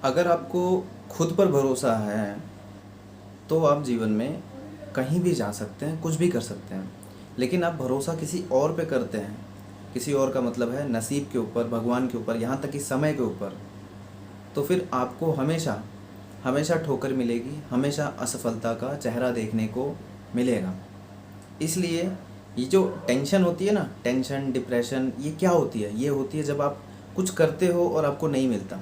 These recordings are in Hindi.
अगर आपको खुद पर भरोसा है तो आप जीवन में कहीं भी जा सकते हैं, कुछ भी कर सकते हैं। लेकिन आप भरोसा किसी और पे करते हैं, किसी और का मतलब है नसीब के ऊपर, भगवान के ऊपर, यहाँ तक कि समय के ऊपर, तो फिर आपको हमेशा हमेशा ठोकर मिलेगी, हमेशा असफलता का चेहरा देखने को मिलेगा। इसलिए ये जो टेंशन होती है ना, टेंशन, डिप्रेशन, ये क्या होती है? ये होती है जब आप कुछ करते हो और आपको नहीं मिलता।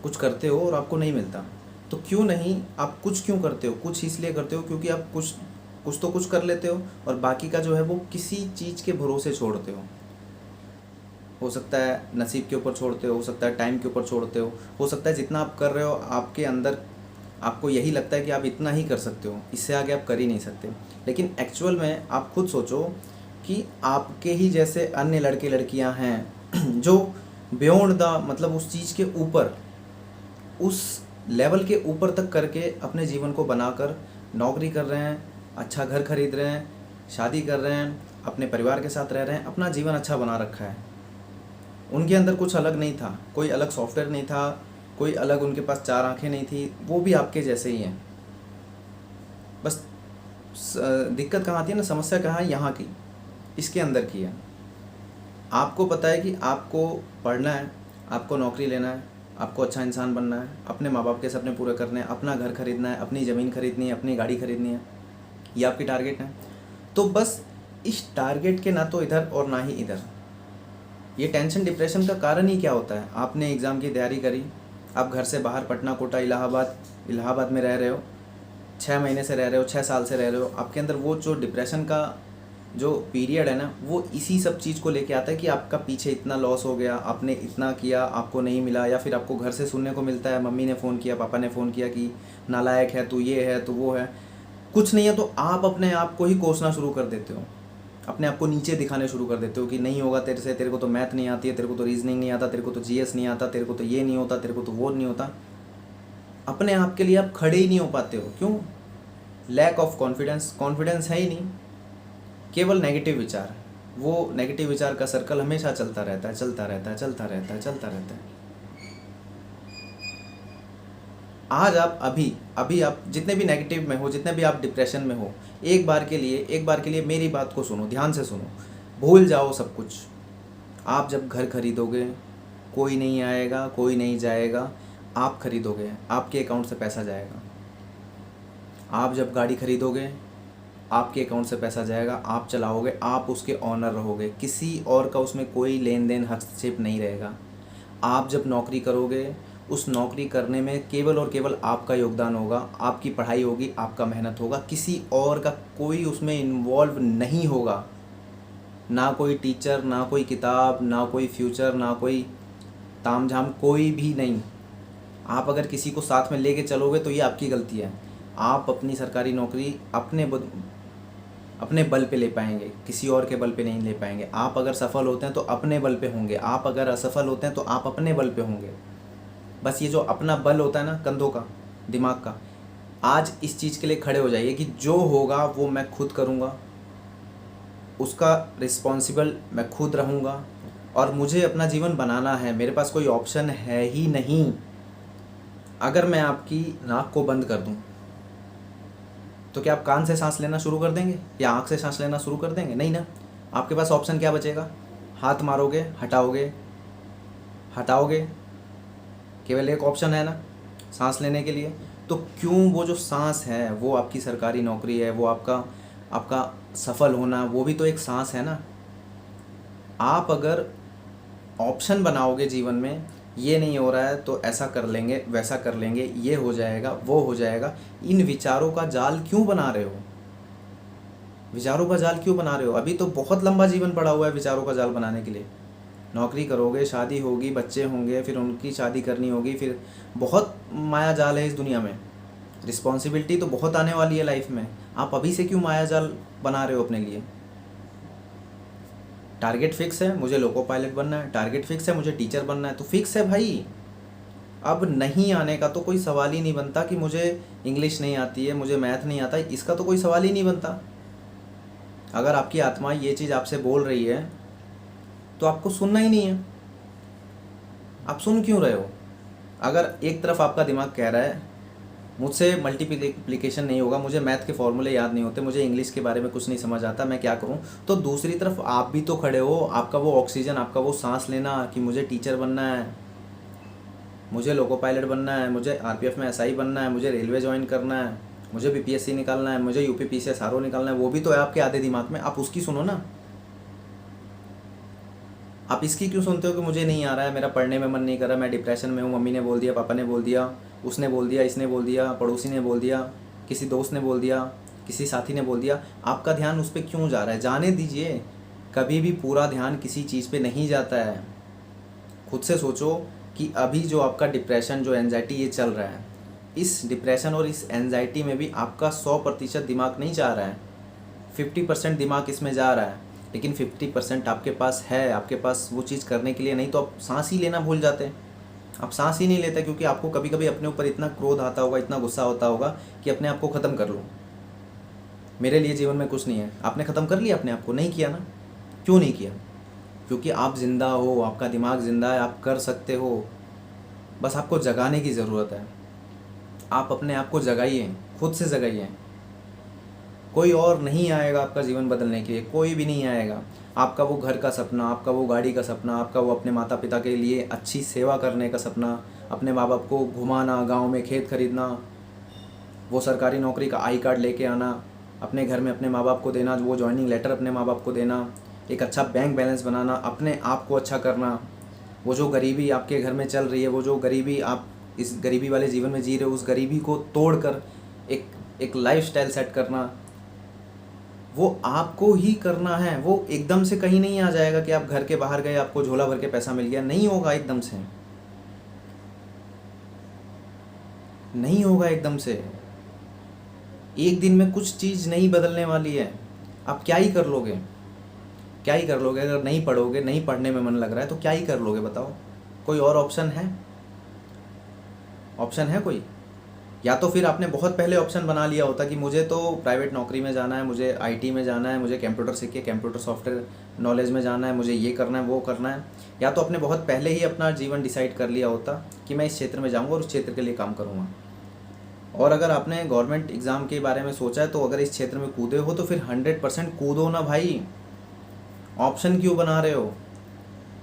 कुछ करते हो और आपको नहीं मिलता, तो क्यों नहीं, आप कुछ क्यों करते हो? कुछ इसलिए करते हो क्योंकि आप कुछ कुछ तो कुछ कर लेते हो, और बाकी का जो है वो किसी चीज़ के भरोसे छोड़ते हो सकता है नसीब के ऊपर छोड़ते हो सकता है टाइम के ऊपर छोड़ते हो सकता है जितना आप कर रहे हो आपके अंदर आपको यही लगता है कि आप इतना ही कर सकते हो, इससे आगे आप कर ही नहीं सकते। लेकिन एक्चुअल में आप खुद सोचो कि आपके ही जैसे अन्य लड़के लड़कियां हैं जो बियॉन्ड द, मतलब उस चीज़ के ऊपर, उस लेवल के ऊपर तक करके अपने जीवन को बनाकर नौकरी कर रहे हैं, अच्छा घर खरीद रहे हैं, शादी कर रहे हैं, अपने परिवार के साथ रह रहे हैं, अपना जीवन अच्छा बना रखा है। उनके अंदर कुछ अलग नहीं था, कोई अलग सॉफ्टवेयर नहीं था, कोई अलग, उनके पास चार आंखें नहीं थी, वो भी आपके जैसे ही हैं। बस दिक्कत कहाँ आती है ना, समस्या कहाँ है, यहाँ की, इसके अंदर की है। आपको पता है कि आपको पढ़ना है, आपको नौकरी लेना है, आपको अच्छा इंसान बनना है, अपने माँ बाप के सपने पूरे करने हैं, अपना घर खरीदना है, अपनी ज़मीन खरीदनी है, अपनी गाड़ी खरीदनी है, ये आपकी टारगेट है। तो बस इस टारगेट के ना तो इधर और ना ही इधर। ये टेंशन डिप्रेशन का कारण ही क्या होता है? आपने एग्ज़ाम की तैयारी करी, आप घर से बाहर पटना, कोटा, इलाहाबाद में रह रहे हो, 6 महीने से रह रहे हो, 6 साल से रह रहे हो, आपके अंदर वो जो डिप्रेशन का जो पीरियड है ना, वो इसी सब चीज़ को लेके आता है कि आपका पीछे इतना लॉस हो गया, आपने इतना किया, आपको नहीं मिला, या फिर आपको घर से सुनने को मिलता है, मम्मी ने फ़ोन किया, पापा ने फ़ोन किया कि नालायक है तू, ये है, तू वो है, कुछ नहीं है, तो आप अपने आप को ही कोसना शुरू कर देते हो, अपने आप को नीचे दिखाने शुरू कर देते हो कि नहीं होगा तेरे से, तेरे को तो मैथ नहीं आती है, तेरे को तो रीजनिंग नहीं आता, तेरे को तो जीएस नहीं आता, तेरे को तो ये नहीं होता, तेरे को तो वो नहीं होता। अपने आप के लिए आप खड़े ही नहीं हो पाते हो। क्यों? लैक ऑफ कॉन्फिडेंस, कॉन्फिडेंस है ही नहीं, केवल नेगेटिव विचार। वो नेगेटिव विचार का सर्कल हमेशा चलता रहता है, चलता रहता है, चलता रहता है, चलता रहता है। आज आप अभी अभी आप जितने भी नेगेटिव में हो, जितने भी आप डिप्रेशन में हो, एक बार के लिए मेरी बात को सुनो, ध्यान से सुनो, भूल जाओ सब कुछ। आप जब घर खरीदोगे, कोई नहीं आएगा, कोई नहीं जाएगा, आप खरीदोगे, आपके अकाउंट से पैसा जाएगा। आप जब गाड़ी खरीदोगे, आपके अकाउंट से पैसा जाएगा, आप चलाओगे, आप उसके ऑनर रहोगे, किसी और का उसमें कोई लेन देन, हस्तक्षेप नहीं रहेगा। आप जब नौकरी करोगे, उस नौकरी करने में केवल और केवल आपका योगदान होगा, आपकी पढ़ाई होगी, आपका मेहनत होगा, किसी और का कोई उसमें इन्वॉल्व नहीं होगा। ना कोई टीचर, ना कोई किताब, ना कोई फ्यूचर, ना कोई तामझाम, कोई भी नहीं। आप अगर किसी को साथ में लेके चलोगे तो ये आपकी गलती है। आप अपनी सरकारी नौकरी अपने बल पे ले पाएंगे, किसी और के बल पे नहीं ले पाएंगे। आप अगर सफल होते हैं तो अपने बल पे होंगे, आप अगर असफल होते हैं तो आप अपने बल पे होंगे। बस ये जो अपना बल होता है ना, कंधों का, दिमाग का, आज इस चीज़ के लिए खड़े हो जाइए कि जो होगा वो मैं खुद करूँगा, उसका रिस्पॉन्सिबल मैं खुद रहूँगा, और मुझे अपना जीवन बनाना है, मेरे पास कोई ऑप्शन है ही नहीं। अगर मैं आपकी नाक को बंद कर दूं तो क्या आप कान से सांस लेना शुरू कर देंगे या आँख से सांस लेना शुरू कर देंगे? नहीं ना। आपके पास ऑप्शन क्या बचेगा? हाथ मारोगे, हटाओगे, हटाओगे, केवल एक ऑप्शन है ना सांस लेने के लिए। तो क्यों वो जो सांस है, वो आपकी सरकारी नौकरी है, वो आपका आपका सफल होना, वो भी तो एक सांस है ना। आप अगर ऑप्शन बनाओगे जीवन में, ये नहीं हो रहा है तो ऐसा कर लेंगे, वैसा कर लेंगे, ये हो जाएगा, वो हो जाएगा, इन विचारों का जाल क्यों बना रहे हो? विचारों का जाल क्यों बना रहे हो? अभी तो बहुत लंबा जीवन पड़ा हुआ है विचारों का जाल बनाने के लिए। नौकरी करोगे, शादी होगी, बच्चे होंगे, फिर उनकी शादी करनी होगी, फिर बहुत माया जाल है इस दुनिया में। रिस्पॉन्सिबिलिटी तो बहुत आने वाली है लाइफ में। आप अभी से क्यों माया जाल बना रहे हो अपने लिए? टारगेट फिक्स है, मुझे लोको पायलट बनना है, टारगेट फिक्स है, मुझे टीचर बनना है, तो फिक्स है भाई। अब नहीं आने का तो कोई सवाल ही नहीं बनता कि मुझे इंग्लिश नहीं आती है, मुझे मैथ नहीं आता है, इसका तो कोई सवाल ही नहीं बनता। अगर आपकी आत्मा ये चीज़ आपसे बोल रही है तो आपको सुनना ही नहीं है। आप सुन क्यों रहे हो? अगर एक तरफ आपका दिमाग कह रहा है मुझसे मल्टीप्लिकेशन नहीं होगा, मुझे मैथ के फॉर्मूले याद नहीं होते, मुझे इंग्लिश के बारे में कुछ नहीं समझ आता, मैं क्या करूं, तो दूसरी तरफ आप भी तो खड़े हो, आपका वो ऑक्सीजन, आपका वो सांस लेना कि मुझे टीचर बनना है, मुझे लोको पायलट बनना है, मुझे आरपीएफ में एसआई बनना है, मुझे रेलवे ज्वाइन करना है, मुझे बीपीएससी निकालना है, मुझे यूपीपीसीएस आरओ निकालना है, वो भी तो है आपके आधे दिमाग में, आप उसकी सुनो ना। आप इसकी क्यों सुनते हो कि मुझे नहीं आ रहा है, मेरा पढ़ने में मन नहीं कर रहा, मैं डिप्रेशन में हूँ, मम्मी ने बोल दिया, पापा ने बोल दिया, उसने बोल दिया, इसने बोल दिया, पड़ोसी ने बोल दिया, किसी दोस्त ने बोल दिया, किसी साथी ने बोल दिया, आपका ध्यान उस पर क्यों जा रहा है? जाने दीजिए। कभी भी पूरा ध्यान किसी चीज़ पे नहीं जाता है। खुद से सोचो कि अभी जो आपका डिप्रेशन, जो एनजाइटी ये चल रहा है, इस डिप्रेशन और इस एनजाइटी में भी आपका 100% दिमाग नहीं जा रहा है, 50% दिमाग इसमें जा रहा है, लेकिन 50% आपके पास है, आपके पास वो चीज़ करने के लिए, नहीं तो आप सांस ही लेना भूल जाते। आप सांस ही नहीं लेते क्योंकि आपको कभी कभी अपने ऊपर इतना क्रोध आता होगा, इतना गुस्सा होता होगा कि अपने आप को ख़त्म कर लो, मेरे लिए जीवन में कुछ नहीं है। आपने ख़त्म कर लिया अपने आप को? नहीं किया ना। क्यों नहीं किया? क्योंकि आप ज़िंदा हो, आपका दिमाग ज़िंदा है, आप कर सकते हो, बस आपको जगाने की ज़रूरत है। आप अपने आप को जगाइए, खुद से जगाइए। कोई और नहीं आएगा आपका जीवन बदलने के लिए, कोई भी नहीं आएगा। आपका वो घर का सपना, आपका वो गाड़ी का सपना, आपका वो अपने माता पिता के लिए अच्छी सेवा करने का सपना, अपने माँ बाप को घुमाना, गांव में खेत खरीदना, वो सरकारी नौकरी का आई कार्ड लेके आना, अपने घर में अपने माँ बाप को देना, वो जॉइनिंग लेटर अपने माँ बाप को देना, एक अच्छा बैंक बैलेंस बनाना, अपने आप को अच्छा करना, वो जो गरीबी आपके घर में चल रही है, वो जो गरीबी आप इस गरीबी वाले जीवन में जी रहे हो, उस गरीबी को तोड़कर एक एक लाइफस्टाइल सेट करना, वो आपको ही करना है। वो एकदम से कहीं नहीं आ जाएगा कि आप घर के बाहर गए, आपको झोला भर के पैसा मिल गया, नहीं होगा एकदम से, नहीं होगा एकदम से। एक दिन में कुछ चीज़ नहीं बदलने वाली है। आप क्या ही कर लोगे? क्या ही कर लोगे? अगर नहीं पढ़ोगे, नहीं पढ़ने में मन लग रहा है तो क्या ही कर लोगे बताओ? कोई और ऑप्शन है? ऑप्शन है कोई? या तो फिर आपने बहुत पहले ऑप्शन बना लिया होता कि मुझे तो प्राइवेट नौकरी में जाना है, मुझे आईटी में जाना है, मुझे कंप्यूटर सीख के कंप्यूटर सॉफ्टवेयर नॉलेज में जाना है, मुझे ये करना है, वो करना है। या तो आपने बहुत पहले ही अपना जीवन डिसाइड कर लिया होता कि मैं इस क्षेत्र में जाऊँगा और उस क्षेत्र के लिए काम करूँगा। और अगर आपने गवर्नमेंट एग्ज़ाम के बारे में सोचा है तो अगर इस क्षेत्र में कूदे हो तो फिर 100% कूदो ना भाई। ऑप्शन क्यों बना रहे हो?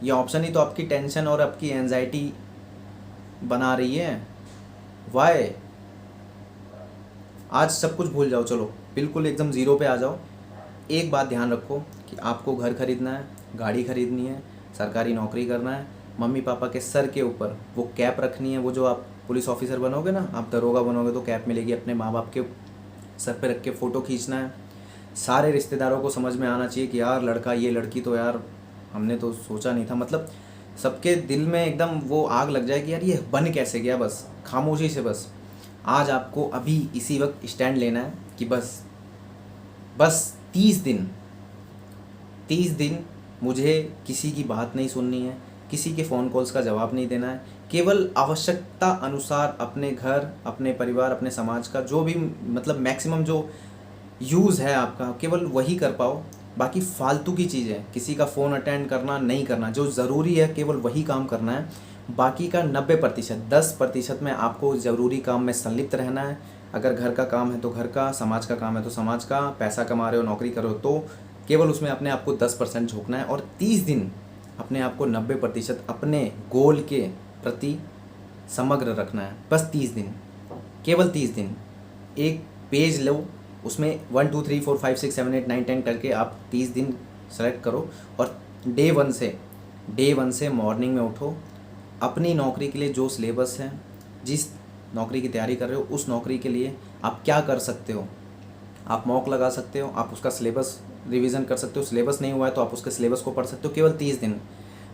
ये ऑप्शन ही तो आपकी टेंशन और आपकी एंजाइटी बना रही है। वाई? आज सब कुछ भूल जाओ, चलो बिल्कुल एकदम ज़ीरो पे आ जाओ। एक बात ध्यान रखो कि आपको घर खरीदना है, गाड़ी खरीदनी है, सरकारी नौकरी करना है, मम्मी पापा के सर के ऊपर वो कैप रखनी है। वो जो आप पुलिस ऑफिसर बनोगे ना, आप दरोगा बनोगे तो कैप मिलेगी, अपने माँ बाप के सर पे रख के फ़ोटो खींचना है। सारे रिश्तेदारों को समझ में आना चाहिए कि यार लड़का, ये लड़की तो यार हमने तो सोचा नहीं था। मतलब सबके दिल में एकदम वो आग लग जाए कि यार ये बन कैसे गया। बस खामोशी से बस आज आपको अभी इसी वक्त स्टैंड लेना है कि बस बस 30 दिन मुझे किसी की बात नहीं सुननी है, किसी के फ़ोन कॉल्स का जवाब नहीं देना है। केवल आवश्यकता अनुसार अपने घर, अपने परिवार, अपने समाज का जो भी मतलब मैक्सिमम जो यूज़ है आपका, केवल वही कर पाओ। बाकी फालतू की चीज़ें, किसी का फ़ोन अटेंड करना नहीं करना, जो ज़रूरी है केवल वही काम करना है। बाकी का 90%, 10% में आपको ज़रूरी काम में संलिप्त रहना है। अगर घर का काम है तो घर का, समाज का काम है तो समाज का, पैसा कमा रहे हो, नौकरी करो तो केवल उसमें अपने आप को 10% झोंकना है। और 30 दिन अपने आप को 90% अपने गोल के प्रति समग्र रखना है। बस 30 दिन, केवल 30 दिन। एक पेज लो, उसमें 1 2 3 4 5 6 7 8 9 10 करके आप 30 दिन सेलेक्ट करो। और डे वन से मॉर्निंग में उठो। अपनी नौकरी के लिए जो सिलेबस है, जिस नौकरी की तैयारी कर रहे हो उस नौकरी के लिए आप क्या कर सकते हो, आप मॉक लगा सकते हो, आप उसका सिलेबस रिवीजन कर सकते हो। सिलेबस नहीं हुआ है तो आप उसके सिलेबस को पढ़ सकते हो। केवल 30 दिन।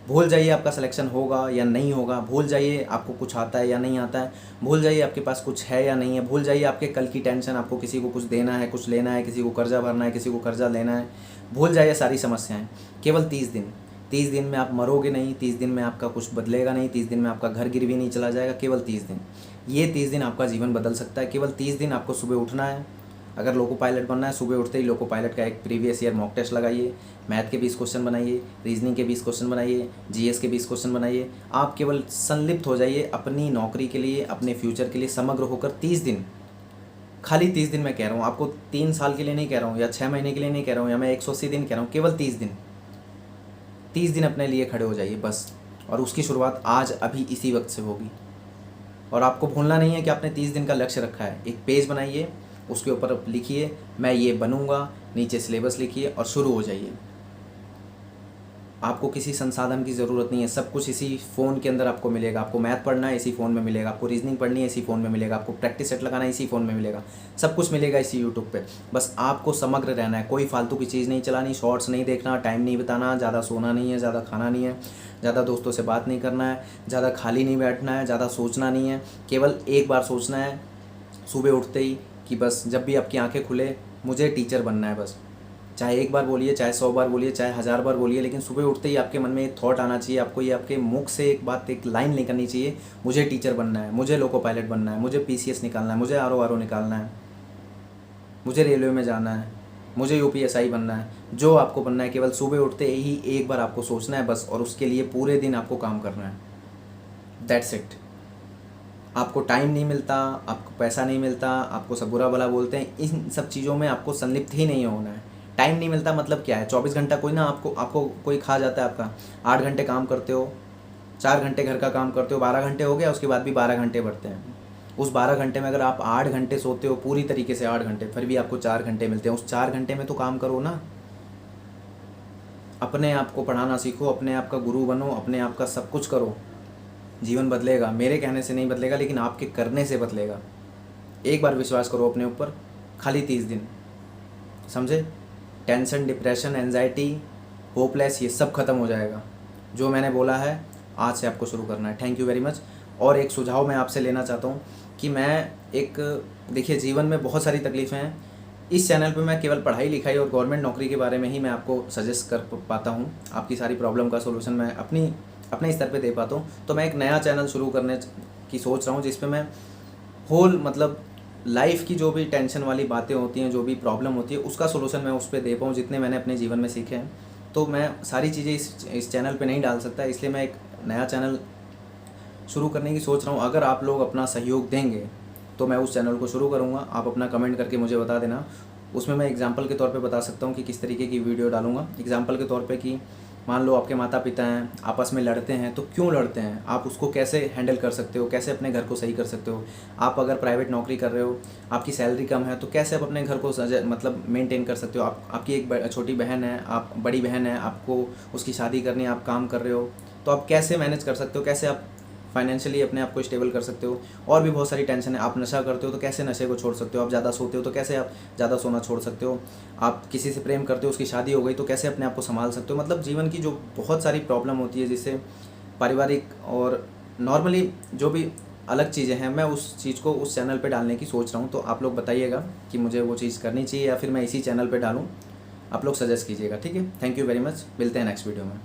भूल जाइए आपका सिलेक्शन होगा या नहीं होगा, भूल जाइए आपको कुछ आता है या नहीं आता है, भूल जाइए आपके पास कुछ है या नहीं है, भूल जाइए आपके कल की टेंशन, आपको किसी को कुछ देना है, कुछ लेना है, किसी को कर्जा भरना है, किसी को कर्जा लेना है। भूल जाइए सारी समस्याएं। केवल 30 दिन। 30 दिन में आप मरोगे नहीं, 30 दिन में आपका कुछ बदलेगा नहीं, 30 दिन में आपका घर गिरवी नहीं चला जाएगा। केवल 30 दिन। ये 30 दिन आपका जीवन बदल सकता है। केवल 30 दिन आपको सुबह उठना है, अगर लोको पायलट बनना है, सुबह उठते ही लोको पायलट का एक प्रीवियस ईयर मॉक टेस्ट लगाइए, मैथ के 20 क्वेश्चन बनाइए, रीजनिंग के 20 क्वेश्चन बनाइए, जीएस के 20 क्वेश्चन बनाइए। आप केवल संलिप्त हो जाइए अपनी नौकरी के लिए, अपने फ्यूचर के लिए समग्र होकर 30 दिन, खाली 30 दिन मैं कह रहा हूँ आपको, 3 साल के लिए नहीं कह रहा हूँ, या 6 महीने के लिए नहीं कह रहा हूँ, या मैं 180 दिन कह रहा हूँ, केवल 30 दिन। 30 दिन अपने लिए खड़े हो जाइए बस, और उसकी शुरुआत आज अभी इसी वक्त से होगी। और आपको भूलना नहीं है कि आपने 30 दिन का लक्ष्य रखा है। एक पेज बनाइए, उसके ऊपर आप लिखिए मैं ये बनूंगा, नीचे सिलेबस लिखिए और शुरू हो जाइए। आपको किसी संसाधन की ज़रूरत नहीं है, सब कुछ इसी फ़ोन के अंदर आपको मिलेगा। आपको मैथ पढ़ना है इसी फ़ोन में मिलेगा, आपको रीजनिंग पढ़नी है इसी फ़ोन में मिलेगा, आपको प्रैक्टिस सेट लगाना है इसी फ़ोन में मिलेगा, सब कुछ मिलेगा इसी यूट्यूब पे। बस आपको समग्र रहना है, कोई फालतू की चीज़ नहीं चलानी, शॉर्ट्स नहीं देखना, टाइम नहीं बिताना, ज़्यादा सोना नहीं है, ज़्यादा खाना नहीं है, ज़्यादा दोस्तों से बात नहीं करना है, ज़्यादा खाली नहीं बैठना है, ज़्यादा सोचना नहीं है। केवल एक बार सोचना है सुबह उठते ही कि बस जब भी आपकी आंखें खुले मुझे टीचर बनना है। बस चाहे एक बार बोलिए, चाहे 100 बार बोलिए, चाहे 1000 बार बोलिए, लेकिन सुबह उठते ही आपके मन में एक थॉट आना चाहिए। आपको ये आपके मुख से एक बात, एक लाइन निकलनी चाहिए, मुझे टीचर बनना है, मुझे लोको पायलट बनना है, मुझे पीसीएस निकालना है, मुझे आरओ निकालना है, मुझे रेलवे में जाना है, मुझे यूपीएसआई बनना है। जो आपको बनना है केवल सुबह उठते ही एक बार आपको सोचना है बस, और उसके लिए पूरे दिन आपको काम करना है। That's it. आपको टाइम नहीं मिलता, आपको पैसा नहीं मिलता, आपको सब बुरा भला बोलते हैं, इन सब चीज़ों में आपको संलिप्त ही नहीं होना है। टाइम नहीं मिलता मतलब क्या है? 24 घंटा कोई ना आपको आपको कोई खा जाता है आपका। 8 घंटे काम करते हो, 4 घंटे घर का काम करते हो, 12 घंटे हो गया, उसके बाद भी 12 घंटे बढ़ते हैं। उस 12 घंटे में अगर आप 8 घंटे सोते हो पूरी तरीके से 8 घंटे, फिर भी आपको 4 घंटे मिलते हैं। उस 4 घंटे में तो काम करो ना, अपने आप को पढ़ाना सीखो, अपने आप का गुरु बनो, अपने आप का सब कुछ करो। जीवन बदलेगा, मेरे कहने से नहीं बदलेगा, लेकिन आपके करने से बदलेगा। एक बार विश्वास करो अपने ऊपर, खाली 30 दिन, समझे? टेंशन, डिप्रेशन, एंजाइटी, होपलेस, ये सब खत्म हो जाएगा। जो मैंने बोला है आज से आपको शुरू करना है। Thank you very much. और एक सुझाव मैं आपसे लेना चाहता हूँ कि देखिए जीवन में बहुत सारी तकलीफ़ें हैं। इस चैनल पे मैं केवल पढ़ाई लिखाई और गवर्नमेंट नौकरी के बारे में ही मैं आपको सजेस्ट कर पाता हूँ। आपकी सारी प्रॉब्लम का सोल्यूशन मैं अपने स्तर पे दे पाता हूँ। तो मैं एक नया चैनल शुरू करने की सोच रहा हूँ, जिस पे मैं मतलब लाइफ की जो भी टेंशन वाली बातें होती हैं, जो भी प्रॉब्लम होती है, उसका सोल्यूशन मैं उस पर दे पाऊँ, जितने मैंने अपने जीवन में सीखे हैं। तो मैं सारी चीज़ें इस चैनल पे नहीं डाल सकता, इसलिए मैं एक नया चैनल शुरू करने की सोच रहा हूँ। अगर आप लोग अपना सहयोग देंगे तो मैं उस चैनल को शुरू करूँगा। आप अपना कमेंट करके मुझे बता देना। उसमें मैं एग्जाम्पल के तौर पे बता सकता हूँ कि किस तरीके की वीडियो डालूँगा। एग्जाम्पल के तौर पे कि मान लो आपके माता पिता हैं, आपस में लड़ते हैं, तो क्यों लड़ते हैं, आप उसको कैसे हैंडल कर सकते हो, कैसे अपने घर को सही कर सकते हो। आप अगर प्राइवेट नौकरी कर रहे हो, आपकी सैलरी कम है, तो कैसे आप अपने घर को मेंटेन कर सकते हो। आपकी एक छोटी बहन है, आप बड़ी बहन है, आपको उसकी शादी करनी है, आप काम कर रहे हो, तो आप कैसे मैनेज कर सकते हो, कैसे आप फाइनेंशियली अपने आप को स्टेबल कर सकते हो। और भी बहुत सारी टेंशन है। आप नशा करते हो तो कैसे नशे को छोड़ सकते हो, आप ज़्यादा सोते हो तो कैसे आप ज़्यादा सोना छोड़ सकते हो, आप किसी से प्रेम करते हो, उसकी शादी हो गई तो कैसे अपने आप को संभाल सकते हो। मतलब जीवन की जो बहुत सारी प्रॉब्लम होती है, जिससे पारिवारिक और नॉर्मली जो भी अलग चीज़ें हैं, मैं उस चीज़ को उस चैनल पे डालने की सोच रहा हूँ। तो आप लोग बताइएगा कि मुझे वो चीज़ करनी चाहिए या फिर मैं इसी चैनल पे डालूँ। आप लोग सजेस्ट कीजिएगा, ठीक है? Thank you very much. मिलते हैं नेक्स्ट वीडियो में।